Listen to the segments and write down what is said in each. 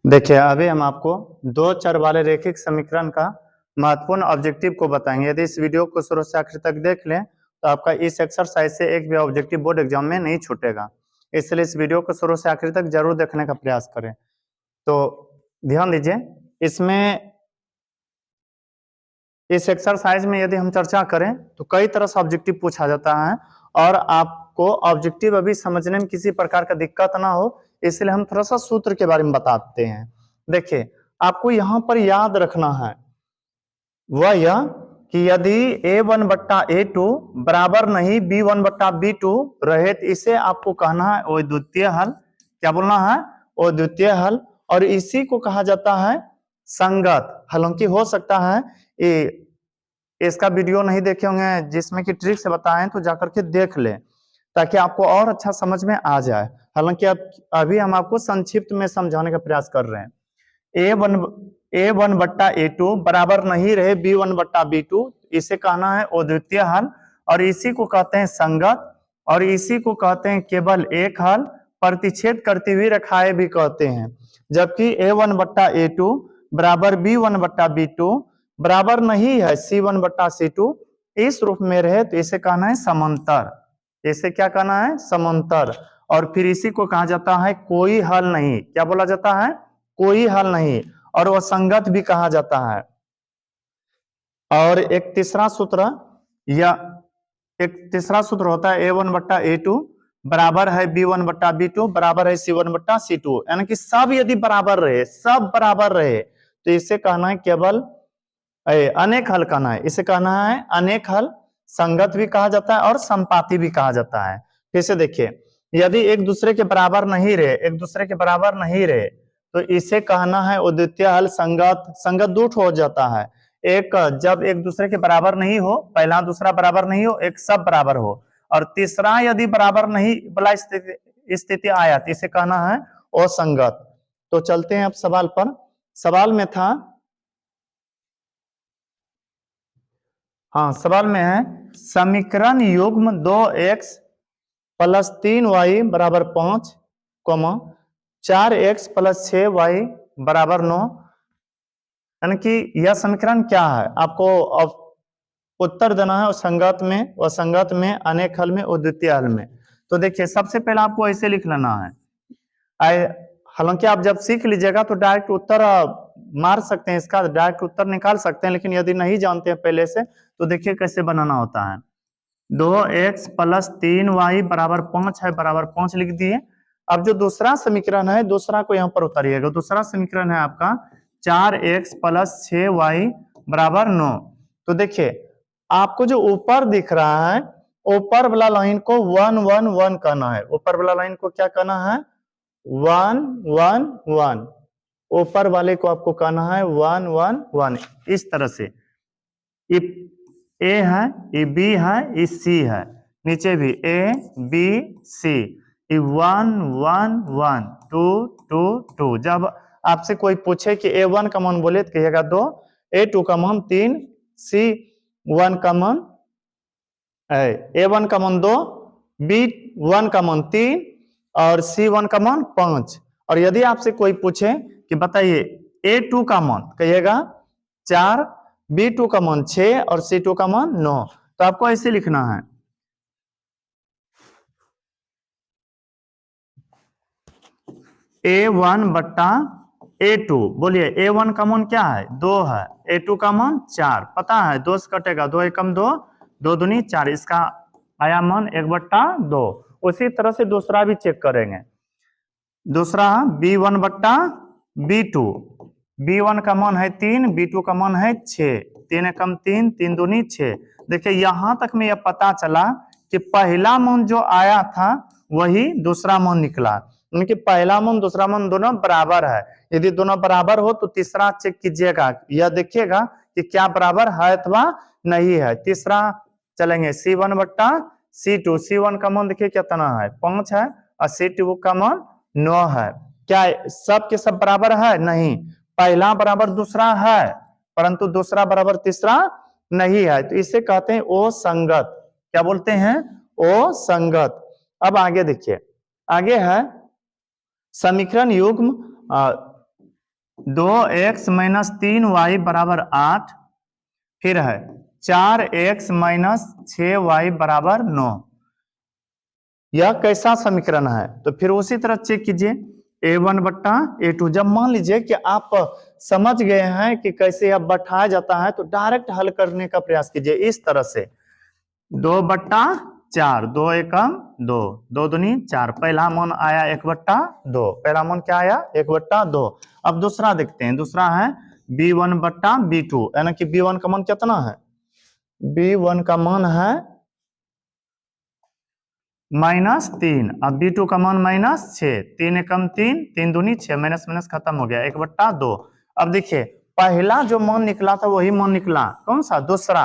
देखिए अभी हम आपको दो चर वाले रैखिक समीकरण का महत्वपूर्ण ऑब्जेक्टिव को बताएंगे। यदि इस वीडियो को शुरू से आखिर तक देख लें तो आपका इस एक्सरसाइज से एक भी ऑब्जेक्टिव बोर्ड एग्जाम में नहीं छूटेगा, इसलिए इस वीडियो को शुरू से आखिर तक जरूर देखने का प्रयास करें। तो ध्यान दीजिए, इसमें इस एक्सरसाइज में यदि हम चर्चा करें तो कई तरह से ऑब्जेक्टिव पूछा जाता है और आपको ऑब्जेक्टिव अभी समझने में किसी प्रकार का दिक्कत ना हो, इसलिए हम थोड़ा सा सूत्र के बारे में बताते हैं। देखिए आपको यहां पर याद रखना है वह यह कि यदि a1 बट्टा a2 बराबर नहीं b1 बट्टा b2 रहे तो इसे आपको कहना है अद्वितीय हल। क्या बोलना है? अद्वितीय हल। और इसी को कहा जाता है संगत। हालांकि हो सकता है इसका वीडियो नहीं देखे होंगे जिसमें कि ट्रिक से बताएं तो जाकर के देख लें ताकि आपको और अच्छा समझ में आ जाए। हालांकि अब अभी हम आपको संक्षिप्त में समझाने का प्रयास कर रहे हैं। a1 बट्टा a2 बराबर नहीं रहे b1 बट्टा b2, इसे कहना है अद्वितीय हल और इसी को कहते हैं संगत और इसी को कहते हैं केवल एक हल। प्रतिच्छेद करती हुई रेखाएं भी कहते हैं। जबकि a1 बट्टा a2 बराबर b1 बट्टा b2 बराबर नहीं है c1 बट्टा c2, इस रूप में रहे तो इसे कहना है समांतर। इसे क्या कहना है? समांतर। और फिर इसी को कहा जाता है कोई हल नहीं। क्या बोला जाता है? कोई हल नहीं। और वह संगत भी कहा जाता है। और एक तीसरा सूत्र होता है a1 बट्टा a2 बराबर है b1 बट्टा b2 बराबर है c1 बट्टा c2, यानी कि सब यदि बराबर रहे तो इसे कहना है केवल अनेक हल कहना है। इसे कहना है अनेक हल। संगत भी कहा जाता है और संपाती भी कहा जाता है। फिर से देखिए, यदि एक दूसरे के बराबर नहीं रहे तो इसे कहना है अद्वितीय हल। संगत दो हो जाता है। एक जब एक दूसरे के बराबर नहीं हो, पहला दूसरा बराबर नहीं हो, एक सब बराबर हो, और तीसरा यदि बराबर नहीं वाला स्थिति आया तो इसे कहना है असंगत। तो चलते हैं अब सवाल पर। सवाल में था, सवाल में है समीकरण युग्म 2x प्लस 3y बराबर 5, 4x प्लस 6y बराबर 9, यानी कि यह समीकरण क्या है? आपको उत्तर देना है संगत में, असंगत में, अनेक हल में, अद्वितीय हल में। तो देखिए सबसे पहले आपको ऐसे लिख लेना है। हालांकि आप जब सीख लीजिएगा तो डायरेक्ट उत्तर मार सकते हैं, इसका डायरेक्ट उत्तर निकाल सकते हैं, लेकिन यदि नहीं जानते हैं पहले से तो देखिए कैसे बनाना होता है। 2x प्लस 3y बराबर 5 है, बराबर 5 लिख दिए। अब जो दूसरा समीकरण है, दूसरा को यहाँ पर उतारिएगा। दूसरा समीकरण है आपका 4x प्लस 6y बराबर 9। तो देखिए आपको जो ऊपर दिख रहा है, ऊपर वाला लाइन को 1 1 1 कहना है। ऊपर वाला लाइन को क्या कहना है? 1 1 1। ऊपर वाले को आपको कहना है 1 1 1। इस तरह से ये ए है, ये बी है, ये सी है, नीचे भी ए बी सी, 1 1 1 2 2 2। जब आपसे कोई पूछे कि a1 का मान बोले तो कहिएगा 2, a2 का मान 3, c1 का मान a1 का मान 2, b1 का मान 3 और c1 का मान 5। और यदि आपसे कोई पूछे कि बताइए a2 का मान, कहिएगा 4, b2 का मान 6 और c2 का मान 9। तो आपको ऐसे लिखना है, a1 बट्टा a2। बोलिए a1 का मान क्या है? 2 है, a2 का मान 4। पता है 2 से कटेगा, 2 एकम 2, 2 दूनी 4, इसका आया मान 1 बट्टा 2। उसी तरह से दूसरा भी चेक करेंगे। दूसरा b1 बट्टा b2, b1 का मान है 3, b2 का मान है 6, 3 एकम 3, 3 दूनी 6। देखिए यहां तक में यह पता चला कि पहला मान जो आया था वही दूसरा मान निकला, उनके पहला मान दूसरा मान दोनों बराबर है। यदि दोनों बराबर हो तो तीसरा चेक कीजिएगा, यह देखिएगा कि क्या बराबर है अथवा नहीं है। तीसरा चलेंगे c1 बट्टा c2, c1 का मान देखिए कितना है? 5 है और c2 का मान 9 है। क्या सब के सब बराबर है? नहीं, पहला बराबर दूसरा है परंतु दूसरा बराबर तीसरा नहीं है, तो इसे कहते हैं असंगत। क्या बोलते हैं? असंगत। अब आगे देखिए, आगे है समीकरण युग्म 2x माइनस 3y बराबर 8, फिर है 4x माइनस 6y बराबर 9। यह कैसा समीकरण है? तो फिर उसी तरह चेक कीजिए a1 बट्टा a2। जब मान लीजिए कि आप समझ गए हैं कि कैसे यह बैठाया जाता है तो डायरेक्ट हल करने का प्रयास कीजिए इस तरह से। 2 बट्टा 4, 2 एकम 2, 2 दूनी 4। पहला मान आया 1 बट्टा 2, पहला मान क्या आया 1 बट्टा 2। अब दूसरा देखते हैं, दूसरा है b1 बट्टा b2, यानी कि b1 का मान कितना है? b1 का मान है -3, अब b2 का मान -6, 3 एकम 3, 3 दूनी 6, माइनस माइनस खत्म हो गया 1 बट्टा 2। अब देखिए पहला जो मान निकला था वही मान निकला, कौन सा? दूसरा।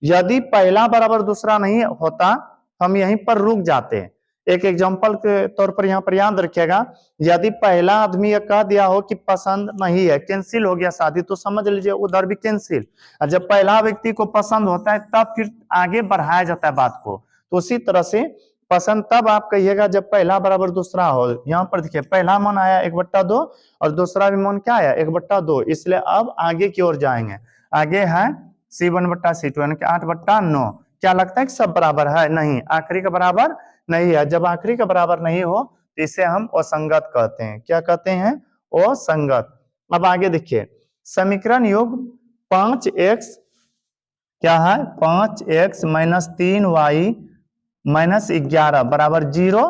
यदि पहला बराबर दूसरा नहीं होता हम यहीं पर रुक जाते। एक एग्जांपल के तौर पर यहाँ पर याद रखिएगा, यदि पहला आदमी ये कह दिया हो कि पसंद नहीं है, कैंसिल हो गया शादी, तो समझ लीजिए उधर भी कैंसिल। जब पहला व्यक्ति को पसंद होता है तब फिर आगे बढ़ाया जाता है बात को। तो उसी तरह से पसंद तब आप कहिएगा जब पहला बराबर दूसरा हो। यहाँ पर देखिए पहला मान आया 1 बट्टा 2 और दूसरा भी मान क्या आया 1 बट्टा 2, इसलिए अब आगे की ओर जाएंगे। आगे है C1 बट्टा C2 यानी कि 8 बट्टा 9। क्या लगता है कि सब बराबर है? नहीं, आखिरी का बराबर नहीं है। जब आखिरी का बराबर नहीं हो तो इसे हम असंगत कहते हैं। क्या कहते हैं? असंगत। अब आगे देखिए समीकरण युग्म 5x क्या है? 5x माइनस 3y माइनस 11 बराबर 0,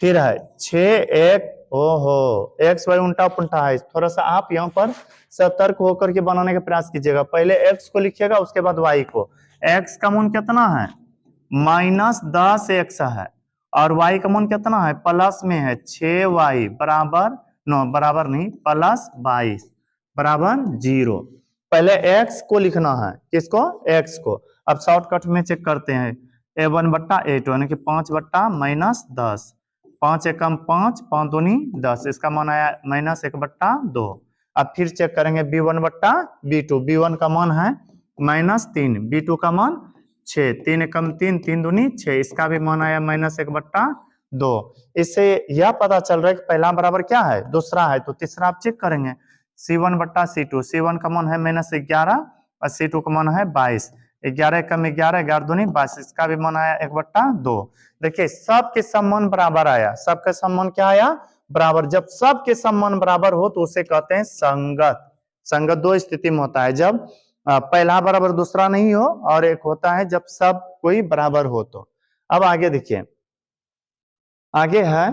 फिर है 6x, ओहो x y उल्टा पुल्टा है, थोड़ा सा आप यहाँ पर सतर्क होकर के बनाने का प्रयास कीजिएगा। पहले x को लिखिएगा उसके बाद y को। x का मान कितना है? -10x है और y का मान कितना है? प्लस में है 6y बराबर 9, बराबर नहीं प्लस 22 बराबर 0। पहले x को लिखना है, किसको? x को। अब शॉर्टकट में चेक करते हैं a1 बट्टा a2 यानी कि 5 बट्टा -10, 5 एकम 5, 5 दूनी 10, इसका मान आया -1 बट्टा 2। अब फिर चेक करेंगे b1 बट्टा b2, b1 का मान है -3, b2 का मान 6, 3 एकम 3, 3 दूनी 6, इसका भी मान आया -1 बट्टा 2। इससे यह पता चल रहा है कि पहला बराबर क्या है? दूसरा है। तो तीसरा आप चेक करेंगे C1 बट्टा C2, C1 का मान है -11 और C2 का मान है 22, 11 एकम 11, 11 दूनी 22, इसका भी मान आया 1 बट्टा 2। देखिए सबके सब मान बराबर आया, सबका सब मान क्या आया? बराबर। जब सबके सब मान बराबर हो तो उसे कहते हैं संगत। संगत दो स्थिति में होता है, जब पहला बराबर दूसरा नहीं हो और एक होता है जब सब कोई बराबर हो। तो अब आगे देखिए, आगे है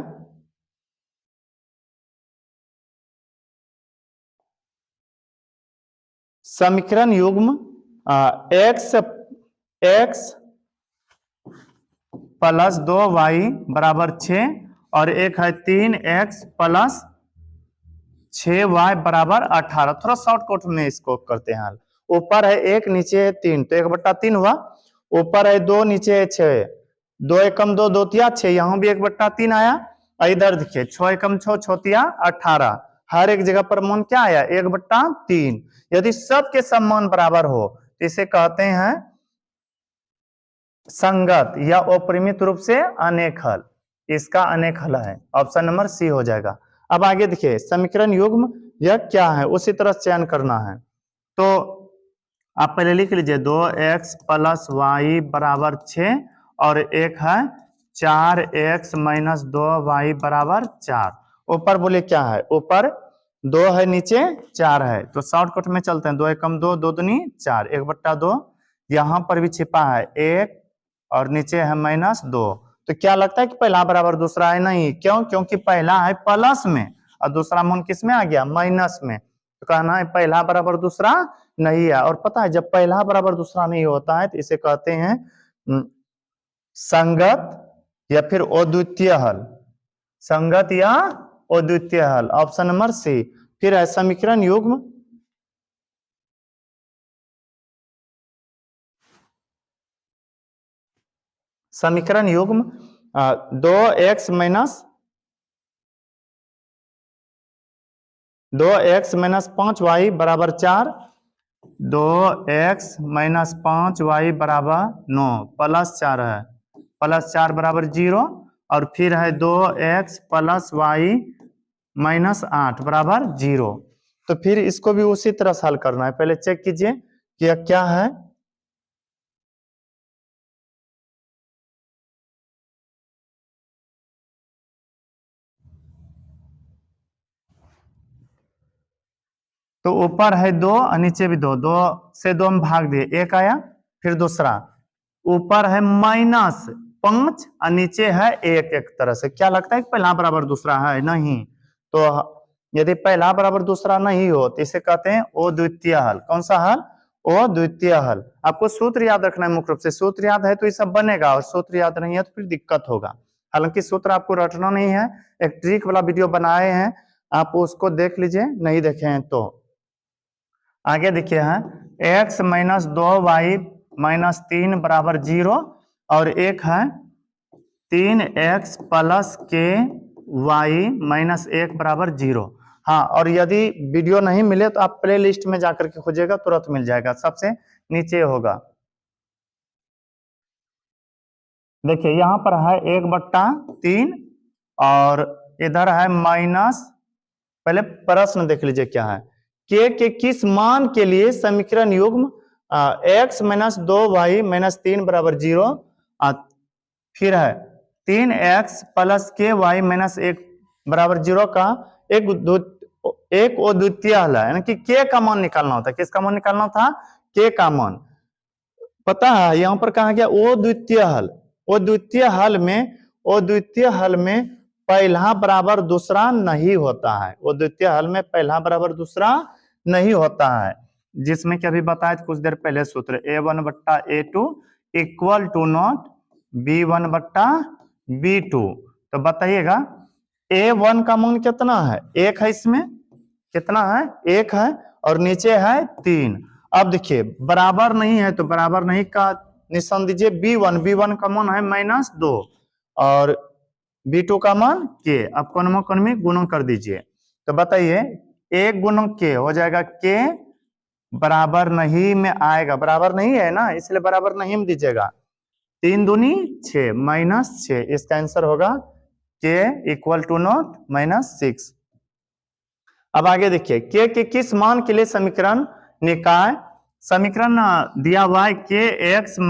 समीकरण युग्म x प्लस 2y बराबर 6 और एक है 3x प्लस 6y बराबर 18। थोड़ा शॉर्टकट में इसको करते हैं हाल। ऊपर है 1, नीचे है 3, तो 1 बट्टा 3 हुआ। ऊपर है 2, नीचे है 6, 2 एकम 2, 2 तिया 6, यहाँ भी 1 बट्टा 3 आया। इधर देखिए 6 एकम 6, 6 तिया 18, हर एक जगह पर मान क्या आया? 1 बट्टा 3। यदि सबके सब मान बराबर हो तो इसे कहते हैं संगत या अपरिमित रूप से अनेक हल। इसका अनेक हल है, ऑप्शन नंबर सी हो जाएगा। अब आगे देखिए समीकरण युग्म यह क्या है उसी तरह चयन करना है। तो आप पहले लिख लीजिए 2x प्लस y बराबर 6 और एक है 4x माइनस 2y बराबर 4। ऊपर बोले क्या है? ऊपर 2 है, नीचे 4 है। तो शॉर्टकट में चलते हैं, 2 एकम 2, 2 दूनी 4, 1 बट्टा 2। यहाँ पर भी छिपा है 1 और नीचे है -2। तो क्या लगता है कि पहला बराबर दूसरा है? नहीं। क्यों? क्योंकि पहला है प्लस में और दूसरा मान किस में आ गया? माइनस में। तो कहना है पहला बराबर दूसरा नहीं है। और पता है जब पहला बराबर दूसरा नहीं होता है तो इसे कहते हैं संगत या फिर अद्वितीय हल। संगत या अद्वितीय हल, ऑप्शन नंबर सी। फिर है समीकरण युग्म समीकरण युग्म 2x माइनस 5y बराबर 4, 2x माइनस 5y बराबर 9, प्लस 4 है, प्लस 4 बराबर 0 और फिर है 2x प्लस y माइनस 8 बराबर 0। तो फिर इसको भी उसी तरह से हल करना है। पहले चेक कीजिए कि यह क्या है। तो ऊपर है 2 और नीचे भी 2, 2 से 2 में भाग दिए, 1 आया। फिर दूसरा ऊपर है -5 और नीचे है 1। एक तरह से क्या लगता है कि पहला बराबर दूसरा है? नहीं। तो यदि पहला बराबर दूसरा नहीं हो तो इसे कहते हैं अद्वितीय हल। कौन सा हल? अद्वितीय हल। आपको सूत्र याद रखना है, मुख्य रूप से सूत्र याद है तो ये सब बनेगा, और सूत्र याद नहीं है तो फिर दिक्कत होगा। हालांकि सूत्र आपको रटना नहीं है, एक ट्रिक वाला वीडियो बनाए हैं, आप उसको देख लीजिए, नहीं देखे हैं तो। आगे देखिए है x - 2y - 3 बराबर 0, और एक है 3x + k y - 1 बराबर 0। हाँ, और यदि वीडियो नहीं मिले तो आप प्ले लिस्ट में जाकर के खोजिएगा, तुरंत मिल जाएगा, सबसे नीचे होगा। देखिए यहाँ पर है 1/3 और इधर है माइनस। पहले प्रश्न देख लीजिए क्या है। के किस मान के लिए समीकरण युग्म x - 2y - 3 बराबर 0, फिर है 3x + k y - 1 बराबर 0 का एक अद्वितीय हल है। यानी कि के का मान निकालना होता है। किसका मान निकालना था? के का मान। पता है यहाँ पर कहा गया अद्वितीय हल। अद्वितीय हल में पहला बराबर दूसरा नहीं होता है। अद्वितीय हल में पहला बराबर दूसरा नहीं होता है, जिसमें कि अभी बताया कुछ देर पहले सूत्र a1/a2 = नॉट b1/b2। तो बताइएगा a1 का मान कितना है? 1 है। इसमें कितना है? 1 है, और नीचे है 3। अब देखिए बराबर नहीं है तो बराबर नहीं का निशान दीजिए। b1 का मान है -2 और b2 का मान k। अब कोण में गुणन कर दीजिए। तो बताइए 1 × k हो जाएगा k बराबर नहीं में आएगा, बराबर नहीं है ना, इसलिए बराबर नहीं में दीजिएगा। 3 दूनी 6 -6, इसका आंसर होगा k = नॉट -6। अब आगे देखिए के किस मान के लिए समीकरण निकाय। समीकरण दिया हुआ है kx -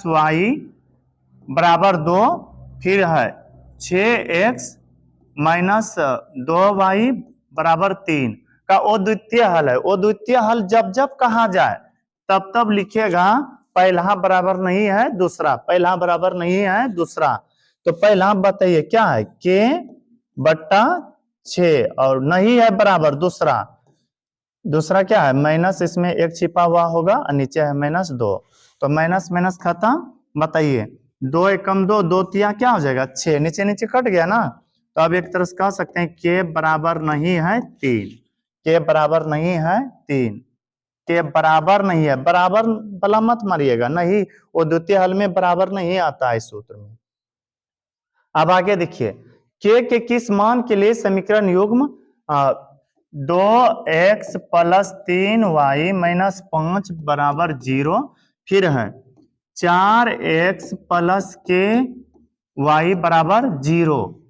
y बराबर 2, फिर है 6x - 2y बराबर 3 का अद्वितीय हल है। अद्वितीय हल जब जब कहा जाए तब तब लिखिएगा पहला बराबर नहीं है दूसरा, पहला बराबर नहीं है दूसरा। तो पहला बताइए क्या है? k/6 और नहीं है बराबर दूसरा। दूसरा क्या है? माइनस, इसमें 1 छिपा हुआ होगा और नीचे है -2। तो माइनस माइनस खत्म। बताइए 2 एकम 2, 2 तिया क्या हो जाएगा? 6, नीचे नीचे कट गया ना। तो अब एक तरह से कह सकते हैं के बराबर नहीं है 3। के बराबर नहीं है 3। के बराबर नहीं है, बराबर भला मत मारिएगा, नहीं, वो द्वितीय हल में बराबर नहीं आता है सूत्र में। अब आगे देखिए के किस मान के लिए समीकरण युग्म 2x + 3y - 5 बराबर 0, फिर है 4x + k y बराबर 0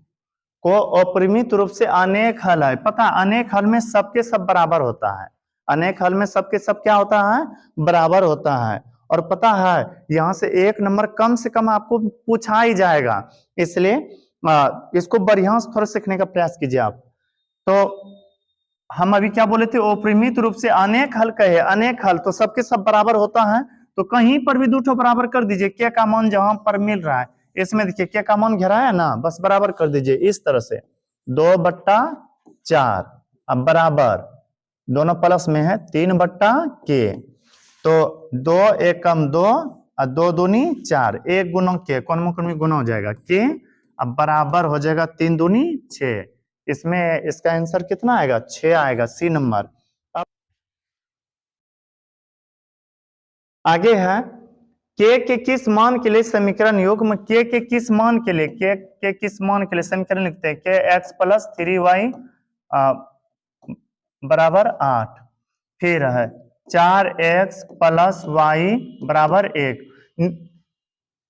को अपरिमित रूप से अनेक हल है। पता अनेक हल में सबके सब बराबर होता है। अनेक हल में सबके सब क्या होता है? बराबर होता है। और पता है यहां से 1 नंबर कम से कम आपको पूछा ही जाएगा, इसलिए इसको बढ़िया से थोड़ा सीखने का प्रयास कीजिए आप। तो हम अभी क्या बोले थे? अपरिमित रूप से अनेक हल कहे। अनेक हल तो सबके सब बराबर होता है, तो कहीं पर भी 2 बराबर कर दीजिए। के का मान जहां पर मिल रहा है, इसमें देखिए के का मान घेरा है ना, बस बराबर कर दीजिए इस तरह से 2/4। अब बराबर दोनों प्लस में है 3/k। तो 2 एकम 2 और 2 दूनी 4, 1 × k, कौन में गुना हो जाएगा k। अब बराबर हो जाएगा 3 दूनी 6। इसमें इसका आंसर कितना आएगा? 6 आएगा, सी नंबर। अब आगे है के किस मान के लिए समीकरण युग्म के किस मान के लिए के किस मान के लिए समीकरण लिखते हैं के x + 3y बराबर 8, फिर है 4x + y बराबर 1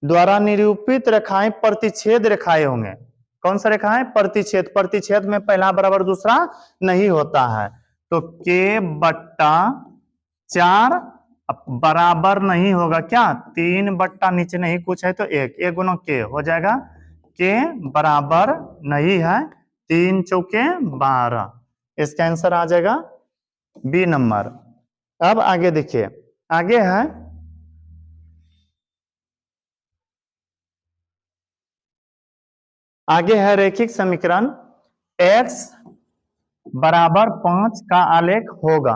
द्वारा निरूपित रेखाएं प्रतिच्छेद रेखाएं होंगे। कौन सा रेखा है? प्रतिच्छेद। प्रतिच्छेद में पहला बराबर दूसरा नहीं होता है। तो k बट्टा 4 बराबर नहीं होगा क्या, 3 बट्टा नीचे नहीं कुछ है तो 1 गुना k हो जाएगा, k बराबर नहीं है 3 चौके 12। इसका आंसर आ जाएगा बी नंबर। अब आगे देखिए, आगे है रैखिक समीकरण x बराबर 5 का आलेख होगा।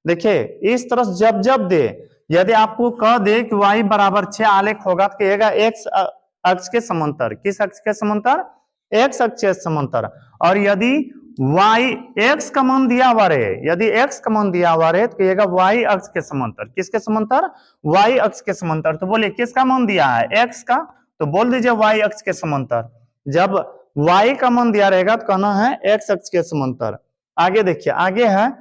देखिए इस तरह जब जब दे, यदि आपको कह दे कि y बराबर 6 आलेख होगा तो कहिएगा x अक्ष के समांतर। किस अक्ष के समांतर, x अक्ष के समांतर। और यदि y x का मान दिया हुआ रहे, यदि x का मान दिया हुआ रहे तो कहिएगा y अक्ष के समांतर। किसके समांतर, y अक्ष के समांतर। तो बोलिए किसका मान दिया है, x का, तो बोल दीजिए y अक्ष के समांतर। जब y का मान दिया रहेगा तो कहना है x अक्ष के समांतर। आगे देखिए, आगे है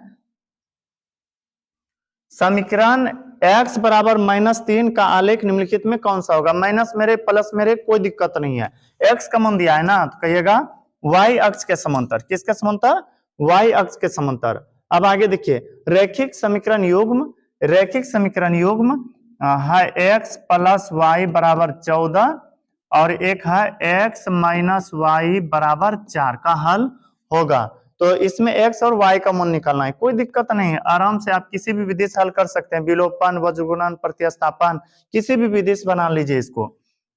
समीकरण x बराबर -3 का आलेख निम्नलिखित में कौन सा होगा। माइनस मेरे प्लस मेरे कोई दिक्कत नहीं है, x का मान दिया है ना, तो कहिएगा y अक्ष के समांतर। किसके समांतर, y अक्ष के समांतर। अब आगे देखिए रैखिक समीकरण युग्म, रैखिक समीकरण युग्म है x प्लस वाई बराबर 14 और एक है x माइनस वाई बराबर 4 का हल होगा। तो इसमें x और y का मान निकालना है, कोई दिक्कत नहीं है, आराम से आप किसी भी विधि से हल कर सकते हैं, विलोपन, वज्रगुणन, प्रतिस्थापन, किसी भी विधि से बना लीजिए इसको।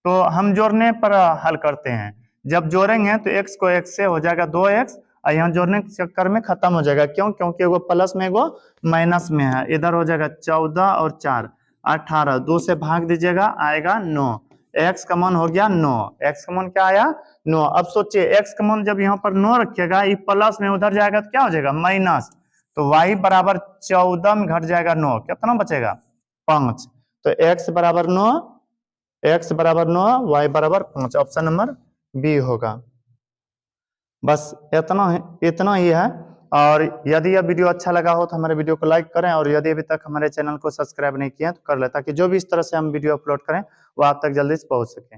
तो हम जोड़ने पर हल करते हैं, जब जोड़ेंगे तो x को x से हो जाएगा 2x और यहाँ जोड़ने के चक्कर में खत्म हो जाएगा। क्यों, क्योंकि वो प्लस में वो माइनस में है। इधर हो जाएगा 14 और 4 18, 2 से भाग दीजिएगा आएगा 9, x का मान हो गया 9, x का मान क्या आया 9। अब सोचिए x का मान जब यहाँ पर 9 रखिएगा, ये प्लस में उधर जाएगा तो क्या हो जाएगा माइनस, तो y बराबर 14 में घट जाएगा 9, कितना बचेगा 5। तो x बराबर 9, x बराबर 9, y बराबर 5, ऑप्शन नंबर बी होगा। बस इतना ही है। और यदि यह वीडियो अच्छा लगा हो तो हमारे वीडियो को लाइक करें, और यदि अभी तक हमारे चैनल को सब्सक्राइब नहीं किया तो कर ले, ताकि जो भी इस तरह से हम वीडियो अपलोड करें वो आप तक जल्दी से पहुंच सके।